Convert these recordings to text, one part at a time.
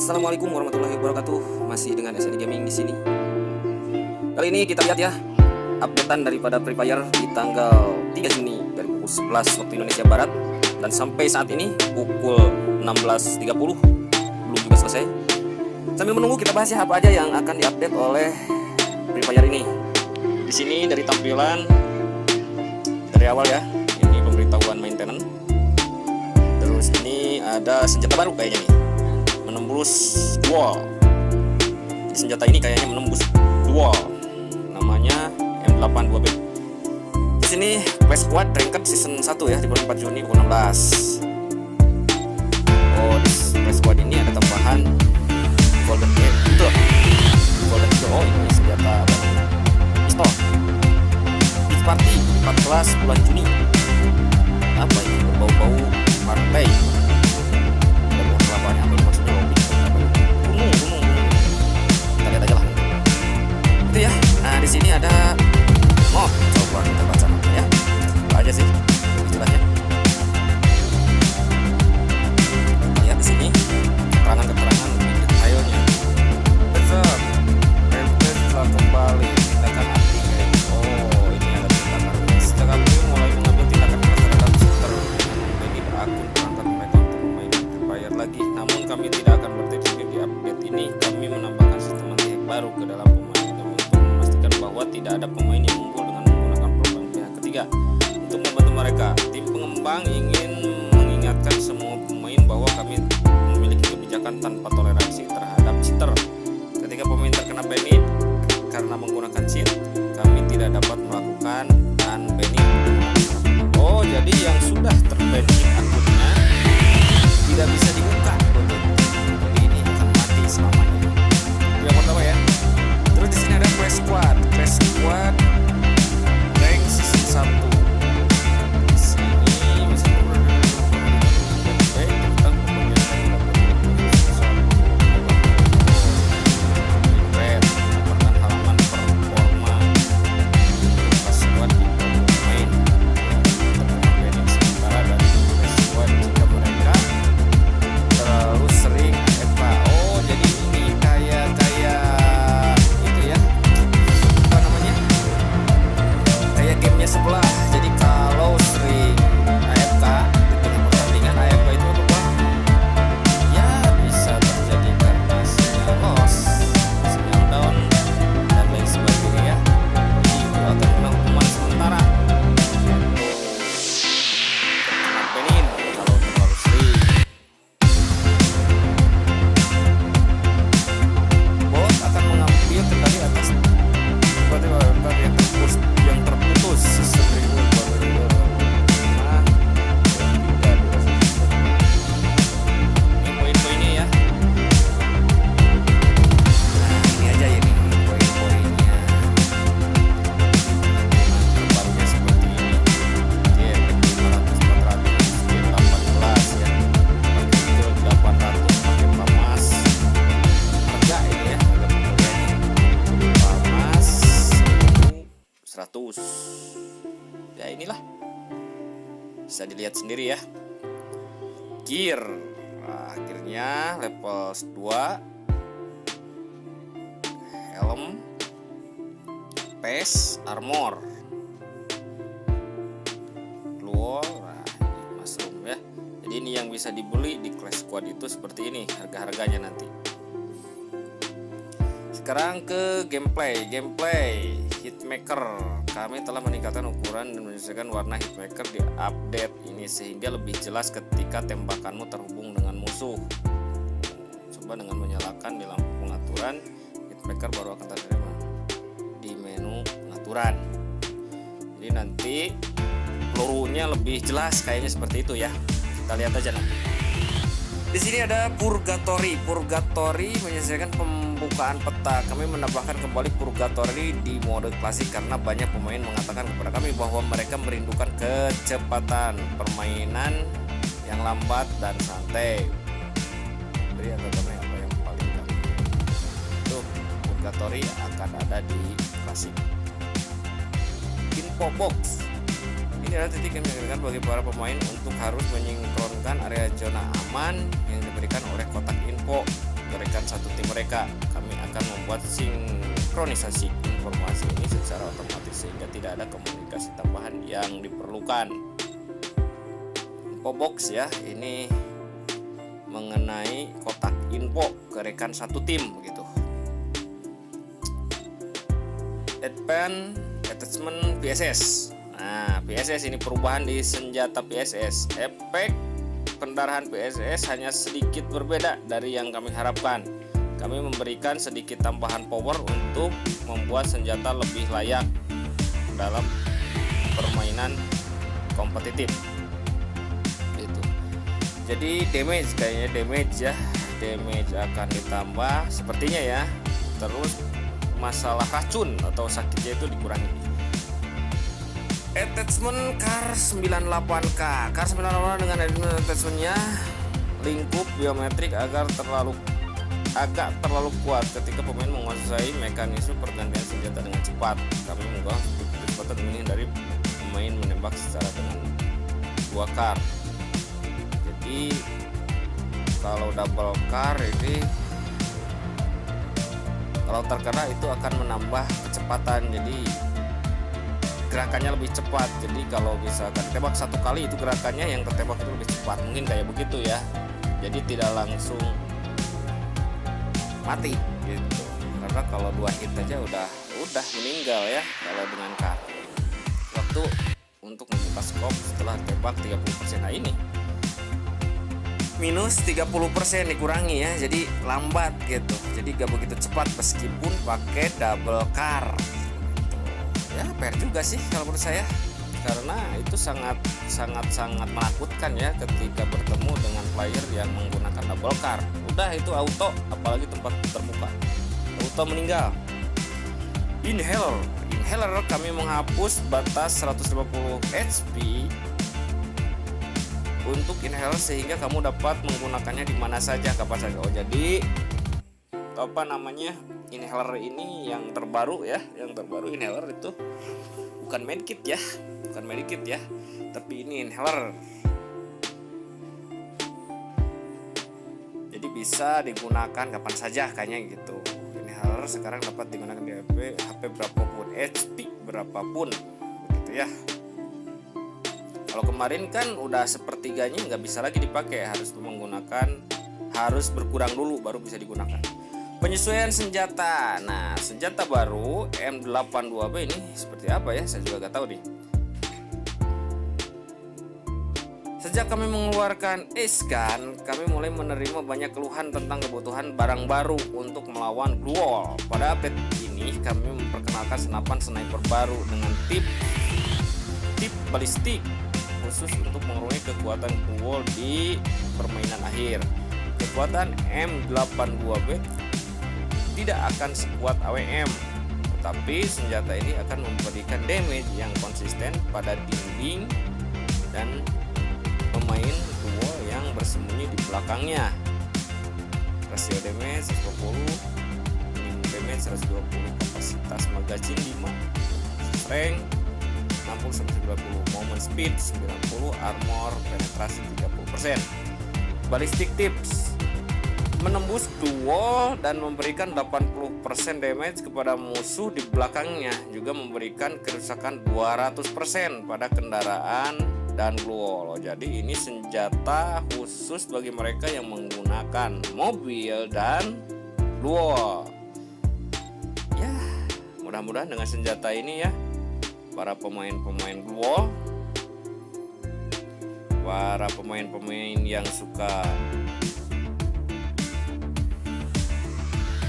Assalamualaikum warahmatullahi wabarakatuh. Masih dengan SNI Gaming di sini. Kali ini kita lihat ya updatean daripada Free Fire di tanggal 3 Juni dari pukul 11 waktu Indonesia Barat dan sampai saat ini pukul 16.30 belum juga selesai. Sambil menunggu kita bahas ya apa aja yang akan diupdate oleh Free Fire ini. Di sini dari tampilan dari awal ya, ini pemberitahuan maintenance. Terus ini ada senjata baru kayaknya nih, menembus dual. Jadi senjata ini kayaknya menembus dual, namanya M82B. Di sini Clash Squad Ranked Season 1 ya, di bulan 4 Juni pukul 16. Oh, di Clash Squad ini ada tambahan Golden Gate itu. Golden Gate, oh ini senjata pistol. Beach Party 14 bulan Juni. Apa ini, berbau-bau partai. Kelapanya apa maksudnya, gunung. Kita lihat aja lah. Itu ya. Nah, di sini ada coba kita baca ya. Apa aja sih istilahnya? Lihat di sini keterangan lebih detailnya. Besar. Request telah kembali tindakan anti game. Oh, ini ada tindakan. Sejak kami mulai mengambil tindakan terhadap shooter ini berakun perangkat mereka untuk bermain Free Fire lagi. Namun kami tidak akan berhenti di update ini. Kami menambahkan sistem anti-hack baru ke dalam pemain untuk memastikan bahwa tidak ada pemain yang unggul dengan menggunakan program pihak ketiga. Untuk membantu mereka, tim pengembang ingin mengingatkan semua pemain bahwa kami memiliki kebijakan tanpa toleransi terhadap cheater. Ketika pemain terkena banned karena menggunakan cheat, kami tidak dapat melakukan unbanning. Oh, jadi yang sudah terbanning akunnya tidak bisa dibuka. Jadi ini akan mati selamanya. Itu yang pertama ya. Terus di sini ada Clash Squad Rank Season 1. Di sini masih halaman performa Clash Squad di pemain terkena sementara dari Clash Squad jika mereka terlalu sering AFK. Oh, jadi ini kayak itu ya, apa namanya, kayak gamenya sebelah. Jadi kalau sering AFK di tengah pertandingan, AFK itu apa, ya bisa terjadi karena sinyal loss, sinyal down dan lain sebagainya ya. Jadi itu akan kena hukuman sementara. Ngapain kalau terlalu sering. Bot akan mengambil kendali atas yang terputus sistem reboot info-info ini ya. Nah, ini aja ya nih info-infonya. Terbarunya seperti ini. Dia 500 400 dia 18 ya. Pakai 800 pakai pamas. Harga ini ya, harga pembeliannya pamas 100. Ya inilah, bisa dilihat sendiri ya. Gear, nah, gearnya level 2, helm, face, armor, glow, nah, ini mushroom ya. Jadi ini yang bisa dibeli di Clash Squad itu seperti ini harga-harganya nanti. Sekarang ke gameplay hitmaker. Kami telah meningkatkan ukuran dan menyesuaikan warna hitmaker di update ini sehingga lebih jelas ketika tembakanmu terhubung dengan musuh. Coba dengan menyalakan di lampu pengaturan, hitmaker baru akan terlihat di menu pengaturan. Jadi nanti pelurunya lebih jelas kayaknya seperti itu ya. Kita lihat aja nanti. Di sini ada Purgatory menyesuaikan pembukaan peta. Kami menambahkan kembali Purgatory di mode klasik karena banyak pemain mengatakan kepada kami bahwa mereka merindukan kecepatan permainan yang lambat dan santai. Beri agak apa yang paling kami. Itu Purgatory akan ada di klasik. Info box. Ini adalah titik yang diberikan bagi para pemain untuk harus menyinkronkan area zona aman yang diberikan oleh kotak info ke rekan satu tim mereka. Kami akan membuat sinkronisasi informasi ini secara otomatis sehingga tidak ada komunikasi tambahan yang diperlukan. Info box ya, ini mengenai kotak info ke rekan satu tim begitu. Advanced Attachment PSS. Nah, PSS ini perubahan di senjata PSS. Efek pendarahan PSS hanya sedikit berbeda dari yang kami harapkan. Kami memberikan sedikit tambahan power untuk membuat senjata lebih layak dalam permainan kompetitif. Itu. Jadi kayaknya damage akan ditambah sepertinya ya. Terus masalah racun atau sakitnya itu dikurangi. Attachment Kar 98K. Kar 98 dengan attachmentnya lingkup biometrik agak terlalu kuat ketika pemain menguasai mekanisme pergantian senjata dengan cepat. Kami mengubah kecepatan ini dari pemain menembak secara dengan 2 kar. Jadi kalau double kar ini, kalau terkena itu akan menambah kecepatan, jadi gerakannya lebih cepat. Jadi kalau misalkan tembak 1 kali itu gerakannya yang tertembak itu lebih cepat, mungkin kayak begitu ya. Jadi tidak langsung mati gitu, karena kalau 2 hit aja udah meninggal ya kalau dengan kar. Waktu untuk membuka scope setelah tembak 30%. Nah ini minus 30% dikurangi ya, jadi lambat gitu, jadi gak begitu cepat meskipun pakai double car gitu. Ya fair juga sih kalau menurut saya, karena itu sangat menakutkan ya ketika bertemu dengan player yang menggunakan double car. Udah itu auto, apalagi tempat terbuka, auto meninggal. Inhaler kami menghapus batas 150 HP untuk inhaler sehingga kamu dapat menggunakannya di mana saja, kapan saja. Oh, jadi apa namanya, inhaler ini yang terbaru ya, inhaler itu bukan medkit ya, tapi ini inhaler. Jadi bisa digunakan kapan saja kayaknya gitu. Inhaler sekarang dapat digunakan di HP berapapun, HP berapapun begitu ya. Kalau kemarin kan udah sepertiganya nggak bisa lagi dipakai, harus berkurang dulu baru bisa digunakan. Penyesuaian senjata. Nah, senjata baru M82B ini seperti apa ya? Saya juga nggak tahu nih. Sejak kami mengeluarkan Ace-Gun, kami mulai menerima banyak keluhan tentang kebutuhan barang baru untuk melawan Blue Wall. Pada update ini kami memperkenalkan senapan sniper baru dengan tip balistik khusus untuk mengurangi kekuatan Blue Wall di permainan akhir. Kekuatan M82B tidak akan sekuat AWM, tetapi senjata ini akan memberikan damage yang konsisten pada dinding dan pemain Blue Wall yang bersembunyi di belakangnya. Rasio damage 120, minimum damage 120, kapasitas magazine 5, strength 60-90, movement speed 90, armor penetrasi 30%. Ballistic tips: menembus wall dan memberikan 80% damage kepada musuh di belakangnya, juga memberikan kerusakan 200% pada kendaraan dan Blue Wall. Jadi ini senjata khusus bagi mereka yang menggunakan mobil dan Blue Wall. Ya, mudah-mudahan dengan senjata ini ya, para pemain-pemain Blue Wall, para pemain-pemain yang suka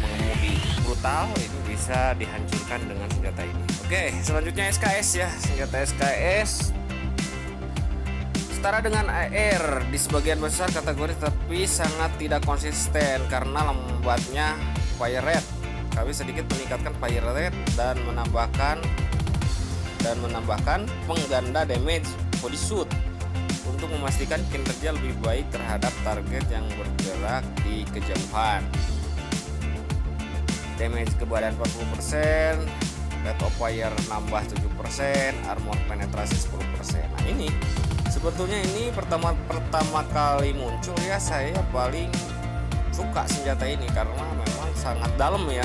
mengemudi brutal ini bisa dihancurkan dengan senjata ini. Oke, selanjutnya SKS ya. Senjata SKS setara dengan AR di sebagian besar kategori, tapi sangat tidak konsisten karena lambatnya fire rate. Kami sedikit meningkatkan fire rate dan menambahkan pengganda damage body suit untuk memastikan kinerja lebih baik terhadap target yang bergerak di kejauhan. Damage ke badan 40%, rate of fire nambah 7%, armor penetrasi 10%. Nah ini sebetulnya ini pertama kali muncul ya, saya paling suka senjata ini karena memang sangat dalam ya,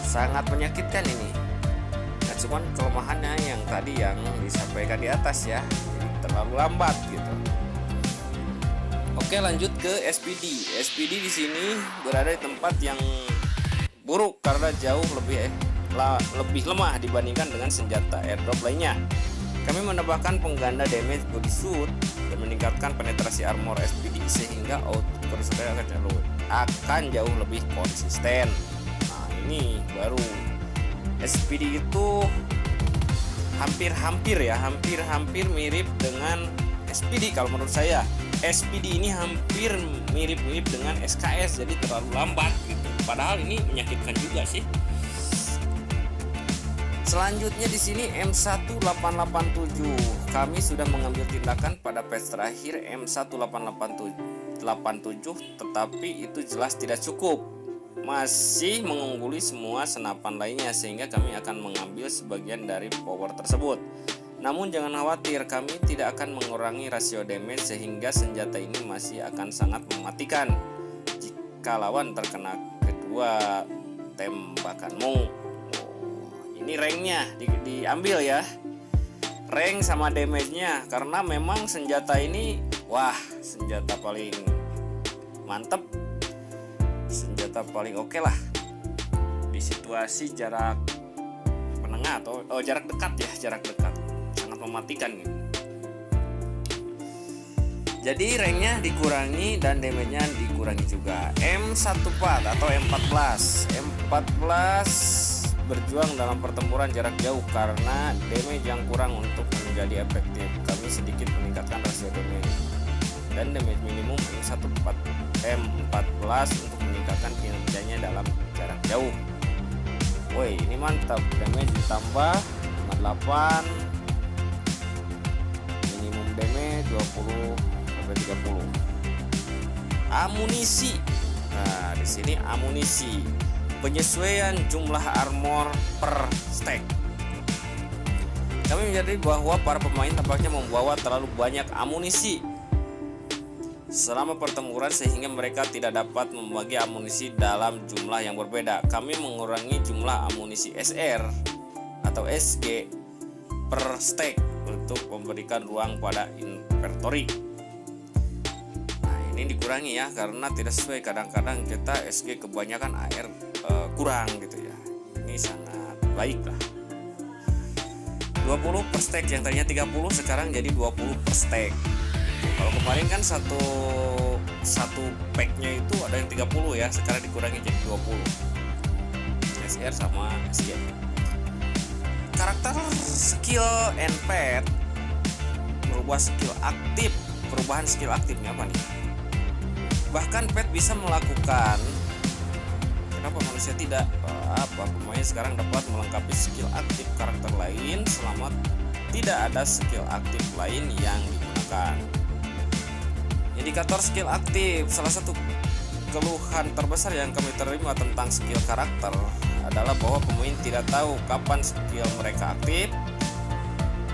sangat menyakitkan ini. Nah, cuman kelemahannya yang tadi yang disampaikan di atas ya, jadi terlalu lambat gitu. Oke, lanjut ke SPD. SPD di sini berada di tempat yang buruk karena jauh lebih lemah dibandingkan dengan senjata airdrop lainnya. Kami menambahkan pengganda damage body suit dan meningkatkan penetrasi armor SPD sehingga output persentase akan jauh lebih konsisten. Nah, ini baru SPD itu hampir mirip dengan SPD kalau menurut saya. SPD ini hampir mirip-mirip dengan SKS, jadi terlalu lambat gitu. Padahal ini menyakitkan juga sih. Selanjutnya di sini M1887. Kami sudah mengambil tindakan pada patch terakhir M1887, tetapi itu jelas tidak cukup. Masih mengungguli semua senapan lainnya sehingga kami akan mengambil sebagian dari power tersebut. Namun jangan khawatir, kami tidak akan mengurangi rasio damage sehingga senjata ini masih akan sangat mematikan jika lawan terkena kedua tembakanmu. Ini ranknya diambil ya, rank sama damage-nya, karena memang senjata ini wah senjata paling mantep, senjata paling oke lah di situasi jarak menengah atau jarak dekat ya, jarak dekat sangat mematikan gitu. Jadi ranknya dikurangi dan damage-nya dikurangi juga. M14 atau M14 berjuang dalam pertempuran jarak jauh karena damage yang kurang untuk menjadi efektif. Kami sedikit meningkatkan rasio damage dan damage minimum M14 untuk meningkatkan kinerjanya dalam jarak jauh. Woi, ini mantap, damage ditambah 58, minimum damage 20 sampai 30. Amunisi. Nah, di sini amunisi. Penyesuaian jumlah armor per stack. Kami menyadari bahwa para pemain tampaknya membawa terlalu banyak amunisi selama pertempuran sehingga mereka tidak dapat membagi amunisi dalam jumlah yang berbeda. Kami mengurangi jumlah amunisi SR atau SG per stack untuk memberikan ruang pada inventory. Ini dikurangi ya karena tidak sesuai, kadang-kadang kita SG kebanyakan AR kurang gitu ya. Ini sangat baik lah. 20 per stack, yang tadinya 30 sekarang jadi 20 per stack. Kalau kemarin kan satu packnya itu ada yang 30 ya, sekarang dikurangi jadi 20 SR sama SG. Karakter skill and pet merubah skill aktif. Perubahan skill aktifnya apa nih? Bahkan pet bisa melakukan, kenapa manusia tidak? Apa pemain sekarang dapat melengkapi skill aktif karakter lain selama tidak ada skill aktif lain yang digunakan. Indikator skill aktif. Salah satu keluhan terbesar yang kami terima tentang skill karakter adalah bahwa pemain tidak tahu kapan skill mereka aktif.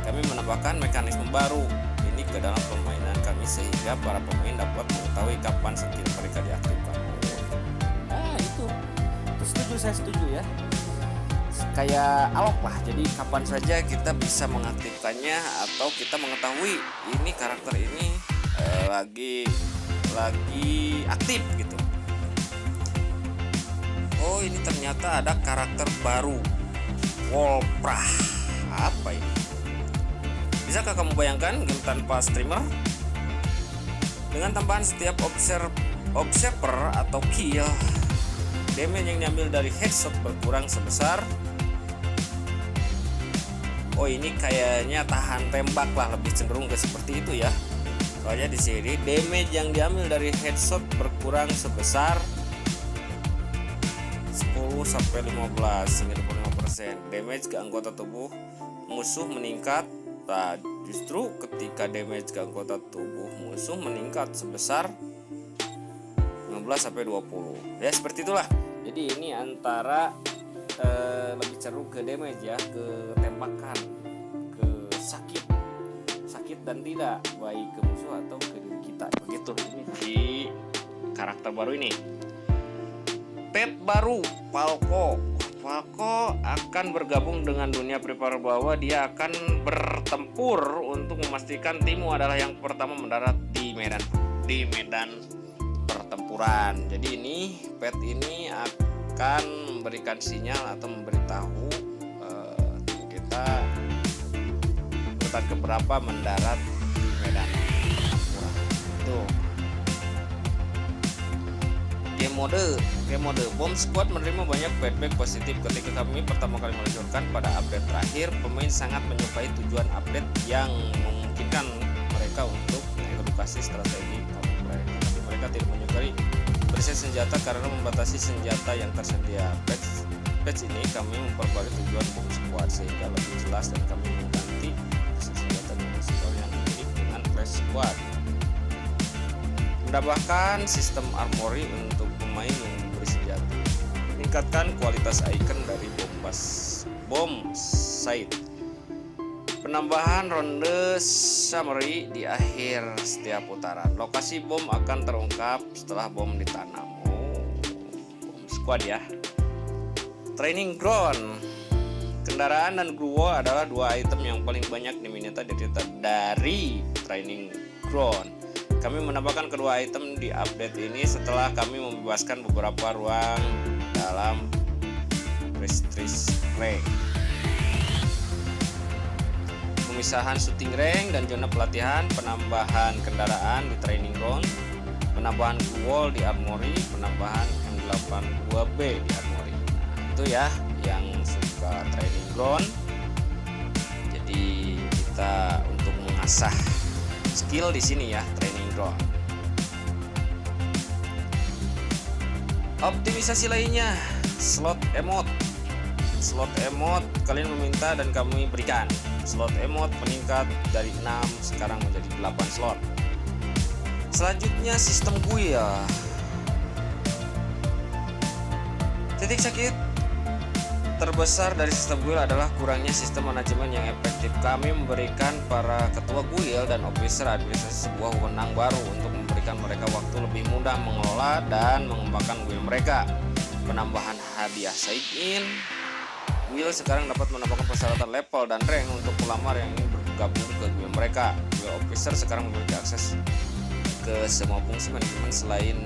Kami menambahkan mekanisme baru ini ke dalam permainan kami sehingga para pemain dapat mengetahui kapan skill mereka diaktifkan. Nah itu setuju, saya setuju ya. Kayak alok lah, jadi kapan saja kita bisa mengaktifkannya atau kita mengetahui ini karakter ini lagi aktif gitu. Oh, ini ternyata ada karakter baru, Wolprah. Apa ini? Bisakah kamu bayangkan game tanpa streamer? Dengan tambahan setiap observer atau kill, damage yang diambil dari headshot berkurang sebesar. Oh, ini kayaknya tahan tembak lah, lebih cenderung ke seperti itu ya. Soalnya di sini damage yang diambil dari headshot berkurang sebesar 10 sampai 15 hingga 25%. Damage ke anggota tubuh musuh meningkat. Nah, justru ketika damage ke anggota tubuh musuh meningkat sebesar 15 sampai 20. Ya seperti itulah. Jadi ini antara lebih cenderung ke damage ya, ke tembakan, ke sakit dan tidak, baik ke musuh atau ke diri kita. Begitu ini di karakter baru ini. Pet baru Falco. Falco akan bergabung dengan dunia Free Fire bahwa dia akan bertempur untuk memastikan timmu adalah yang pertama mendarat di medan pertempuran. Jadi ini pet ini akan memberikan sinyal atau memberitahu tim kita urutan keberapa mendarat di medan pertempuran. Tuh. Game mode Bomb Squad menerima banyak feedback positif ketika kami pertama kali meluncurkan pada update terakhir. Pemain sangat menyukai tujuan update yang memungkinkan mereka untuk mengedukasi strategi mereka. Tapi mereka tidak menyukai preset senjata karena membatasi senjata yang tersedia. Patch ini kami memperbarui tujuan Bomb Squad sehingga lebih jelas dan kami mengganti preset senjata Bomb Squad yang mirip dengan Flash Squad. Menambahkan sistem armory untuk pemain yang bersenjata, meningkatkan kualitas icon dari bom sight, penambahan ronde summary di akhir setiap putaran. Lokasi bom akan terungkap setelah bom ditanam. Bom squad ya. Training ground, kendaraan dan glue adalah dua item yang paling banyak diminta dari training ground. Kami menambahkan kedua item di update ini setelah kami membebaskan beberapa ruang dalam Prestige Rank. Pemisahan shooting rank dan zona pelatihan, penambahan kendaraan di training ground, penambahan wall di armory, penambahan M82B di armory. Nah, itu ya yang suka training ground. Jadi kita untuk mengasah skill di sini ya, training ground. Optimisasi lainnya, slot emote. Slot emote kalian meminta dan kami berikan. Slot emote meningkat dari 6 sekarang menjadi 8 slot. Selanjutnya sistem guild. Titik sakit terbesar dari sistem guild adalah kurangnya sistem manajemen yang efektif. Kami memberikan para ketua guild dan officer administrasi sebuah wewenang baru untuk memberikan mereka waktu lebih mudah mengelola dan mengembangkan guild mereka. Penambahan hadiah sign-in. Guild sekarang dapat menambahkan persyaratan level dan rank untuk pelamar yang ingin bergabung ke guild mereka. Guild officer sekarang memiliki akses ke semua fungsi manajemen selain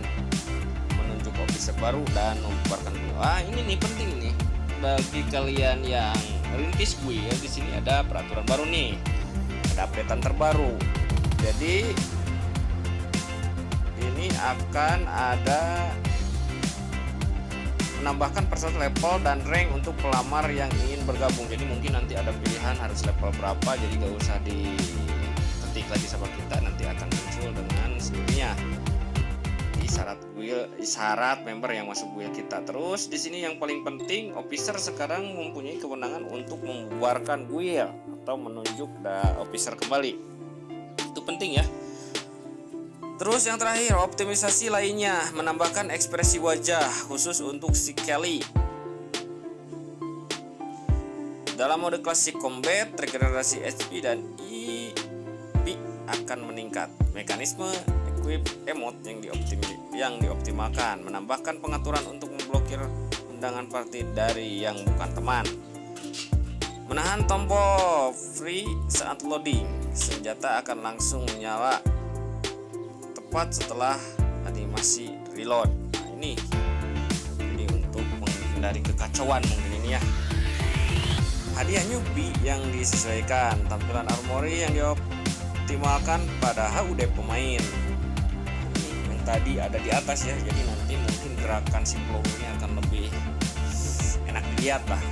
menunjuk officer baru dan membubarkan guild. Ini nih penting nih. Bagi kalian yang rintis guild, di sini ada peraturan baru nih, ada updatean terbaru. Jadi ini akan ada menambahkan persyaratan level dan rank untuk pelamar yang ingin bergabung. Jadi mungkin nanti ada pilihan harus level berapa, jadi gak usah diketik lagi sama kita, nanti akan muncul dengan sendirinya di syarat member yang masuk guild kita. Terus di sini yang paling penting, officer sekarang mempunyai kewenangan untuk membubarkan guild atau menunjuk officer kembali. Itu penting ya. Terus yang terakhir, optimisasi lainnya, menambahkan ekspresi wajah khusus untuk si Kelly. Dalam mode klasik combat, regenerasi HP dan EP akan meningkat. Mekanisme equip emote yang dioptimalkan, menambahkan pengaturan untuk memblokir undangan party dari yang bukan teman. Menahan tombol free saat loading, senjata akan langsung menyala tepat setelah animasi reload. Nah, ini untuk menghindari kekacauan mungkin ini ya. Hadiah newbie yang disesuaikan, tampilan armory yang dioptimalkan pada HUD pemain. Ini yang tadi ada di atas ya, jadi nanti mungkin gerakan si peluru ini akan lebih enak dilihat lah.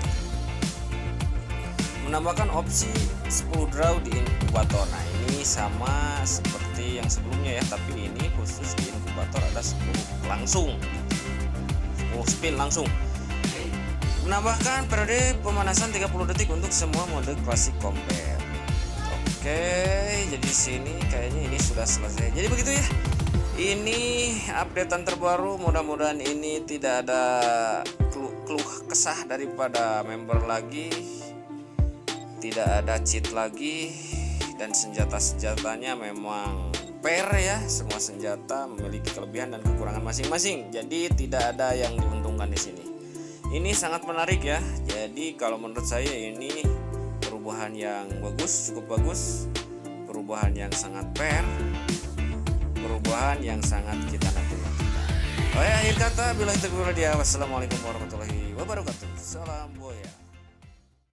Menambahkan opsi 10 draw di inkubator. Nah, ini sama seperti yang sebelumnya ya, tapi ini khusus di inkubator ada 10 langsung, 10 spin langsung. Menambahkan periode pemanasan 30 detik untuk semua mode klasik combat. Oke, jadi sini kayaknya ini sudah selesai. Jadi begitu ya. Ini updatean terbaru, mudah-mudahan ini tidak ada keluh kesah daripada member lagi. Tidak ada cheat lagi, dan senjata-senjatanya memang fair ya, semua senjata memiliki kelebihan dan kekurangan masing-masing. Jadi tidak ada yang diuntungkan di sini. Ini sangat menarik ya. Jadi kalau menurut saya ini perubahan yang bagus, cukup bagus. Perubahan yang sangat fair. Perubahan yang sangat kita nanti-nantikan. Akhir kata, billahi taufiq wal hidayah. Wassalamualaikum warahmatullahi wabarakatuh. Salam.